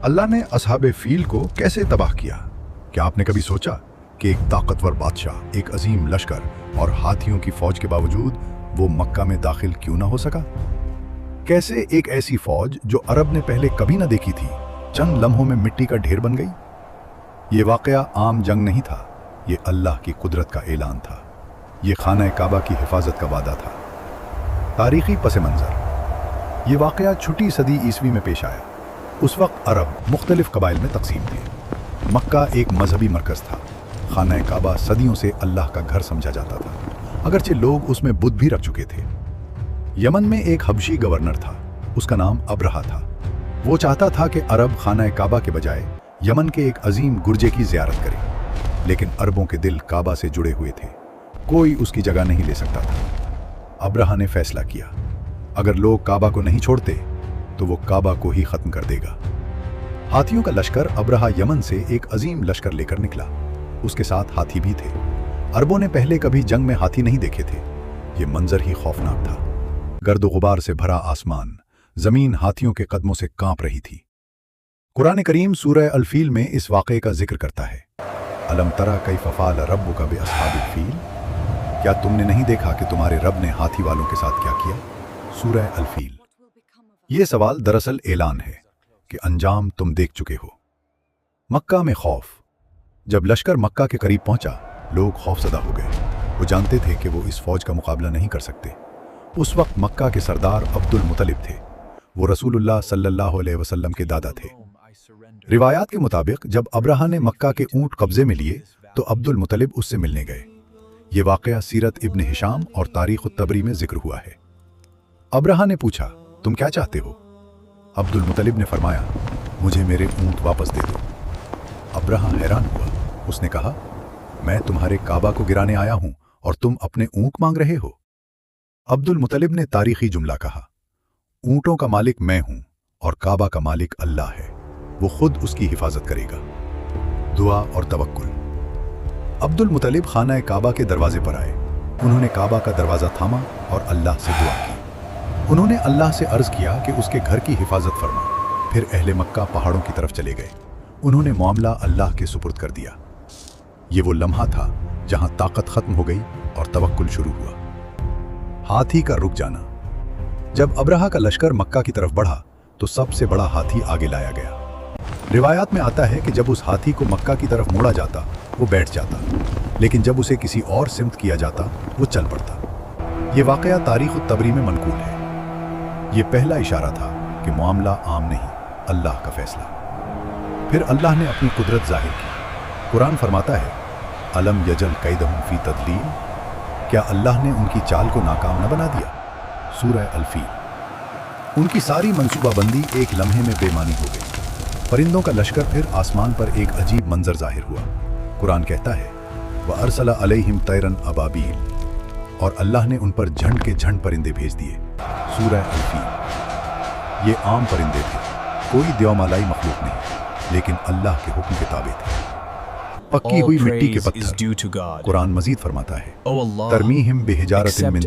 अल्लाह ने असहाबे फील को कैसे तबाह किया? क्या आपने कभी सोचा कि एक ताकतवर बादशाह, एक अजीम लश्कर और हाथियों की फौज के बावजूद वो मक्का में दाखिल क्यों ना हो सका? कैसे एक ऐसी फौज जो अरब ने पहले कभी ना देखी थी चंद लम्हों में मिट्टी का ढेर बन गई? ये वाकया आम जंग नहीं था, ये अल्लाह की कुदरत का ऐलान था। ये खाना काबा की हिफाजत का वादा था। तारीखी पस मंजर, ये वाकया छठी सदी ईस्वी में पेश आया। उस वक्त अरब मुख्तलिफ कबाइल में तकसीम थे। मक्का एक मजहबी मरकज़ था। खाना काबा सदियों से अल्लाह का घर समझा जाता था, अगरचे लोग उसमें बुत भी रख चुके थे। यमन में एक हबशी गवर्नर था, उसका नाम अब्रहा था। वो चाहता था कि अरब खाना काबा के बजाय यमन के एक अजीम गुर्जे की ज़ियारत करे, लेकिन अरबों के दिल काबा से जुड़े हुए थे, कोई उसकी जगह नहीं ले सकता था। अब्रहा ने फैसला किया, अगर लोग काबा को नहीं छोड़ते तो वो काबा को ही खत्म कर देगा। हाथियों का लश्कर अब्रहा यमन से एक अजीम लश्कर लेकर निकला। उसके साथ हाथी भी थे। अरबों ने पहले कभी जंग में हाथी नहीं देखे थे। ये मंजर ही खौफनाक था। गर्द गुबार से भरा आसमान, जमीन हाथियों के कदमों से कांप रही थी। कुरान करीम सूरह अल-फील में इस वाक़े का जिक्र करता है, अलम तरा कैफ़ फ़अल रब्बुका बिअस्हाबिल फील, क्या तुमने नहीं देखा कि तुम्हारे रब ने हाथी वालों के साथ क्या किया? सूरह अल-फील। ये सवाल दरअसल ऐलान है कि अंजाम तुम देख चुके हो। मक्का में खौफ। जब लश्कर मक्का के करीब पहुंचा, लोग खौफजदा हो गए। वो जानते थे कि वो इस फौज का मुकाबला नहीं कर सकते। उस वक्त मक्का के सरदार अब्दुल मुतलिब थे। वो रसूलुल्लाह सल्लल्लाहु अलैहि वसल्लम के दादा थे। रिवायात के मुताबिक जब अब्रहा ने मक्का के ऊंट कब्जे में लिए तो अब्दुल मुतलिब उससे मिलने गए। ये वाकया सीरत इब्न हिशाम और तारीख तबरी में जिक्र हुआ है। अब्रहा ने पूछा, तुम क्या चाहते हो? अब्दुल मुतलिब ने फरमाया, मुझे मेरे ऊंट वापस दे दो। अब्रहा हैरान हुआ। उसने कहा, मैं तुम्हारे काबा को गिराने आया हूं और तुम अपने ऊंट मांग रहे हो? अब्दुल मुतलिब ने तारीखी जुमला कहा, ऊंटों का मालिक मैं हूं और काबा का मालिक अल्लाह है, वो खुद उसकी हिफाजत करेगा। दुआ और तवक्कुल। अब्दुल मुतलिब खाना काबा के दरवाजे पर आए। उन्होंने काबा का दरवाजा थामा और अल्लाह से दुआ की। उन्होंने अल्लाह से अर्ज किया कि उसके घर की हिफाजत फरमा। फिर अहले मक्का पहाड़ों की तरफ चले गए। उन्होंने मामला अल्लाह के सुपुर्द कर दिया। ये वो लम्हा था जहां ताकत खत्म हो गई और तवक्कुल शुरू हुआ। हाथी का रुक जाना। जब अब्रहा का लश्कर मक्का की तरफ बढ़ा तो सबसे बड़ा हाथी आगे लाया गया। रिवायात में आता है कि जब उस हाथी को मक्का की तरफ मोड़ा जाता वो बैठ जाता, लेकिन जब उसे किसी और सिमत किया जाता वो चल पड़ता। ये वाकया तारीख तबरी में मनकूल है। ये पहला इशारा था कि मामला आम नहीं, अल्लाह का फैसला। फिर अल्लाह ने अपनी कुदरत जाहिर की। कुरान फरमाता है, अलम यजल कैदहुम फी तदलील, क्या अल्लाह ने उनकी चाल को नाकाम न बना दिया? सूरह अल-फील। उनकी सारी मंसूबाबंदी एक लम्हे में बेमानी हो गई। परिंदों का लश्कर फिर आसमान पर एक अजीब मंजर जाहिर हुआ। कुरान कहता है, व अरसला अलैहिम तैरन अबाबील, और अल्लाह ने उन पर झंड के झंड परिंदे भेज दिए। सूरह अल-फील। ये आम परिंदे थे, कोई द्योमालाई मखलूक नहीं, लेकिन अल्लाह के हुक्म के ताबे थे। पक्की हुई मिट्टी के पत्थर। कुरान मजीद फरमाता है, तरमीहिम बिहिजारतिन मिन